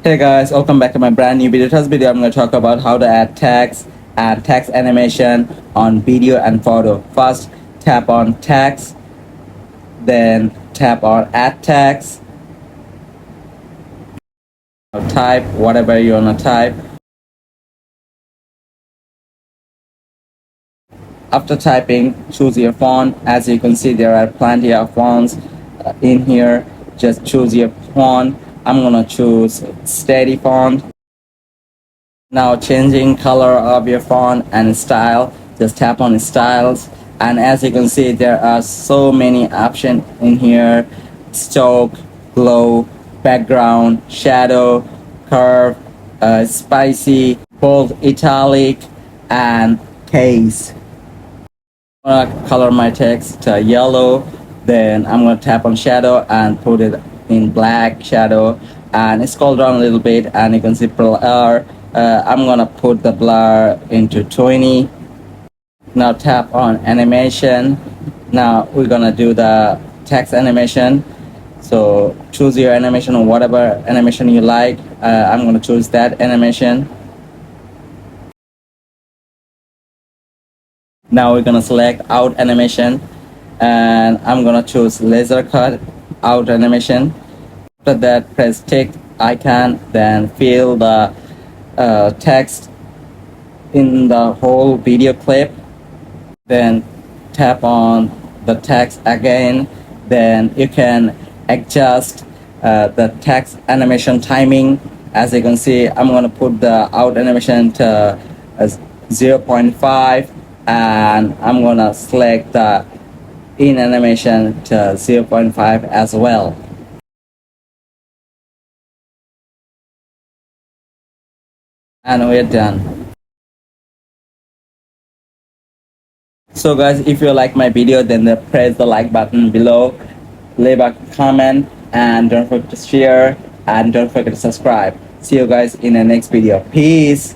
Hey guys, welcome back to my brand new video. Today's video I'm going to talk about how to add text and text animation on video and photo. First, tap on text, then tap on add text. Type whatever you want to type. After typing, choose your font. As you can see, there are plenty of fonts in here. Just choose your font. I'm gonna choose steady font. Now changing color of your font and style, just tap on styles, and as you can see there are so many options in here: stroke, glow, background, shadow, curve, spicy, bold, italic, and case. I'm gonna color my text yellow, then I'm gonna tap on shadow and put it in black shadow, and scroll down a little bit and you can see blur. I'm gonna put the blur into 20. Now tap on animation. Now we're gonna do the text animation, so choose your animation or whatever animation you like. I'm gonna choose that animation. Now we're gonna select out animation, and I'm gonna choose laser cut out animation. After that, press tick icon, then fill the text in the whole video clip, then tap on the text again, then you can adjust the text animation timing. As you can see, I'm gonna put the out animation to 0.5, and I'm gonna select the in animation to 0.5 as well. And we're done. So guys, if you like my video, then press the like button below, leave a comment, and don't forget to share, and don't forget to subscribe. See you guys in the next video. Peace.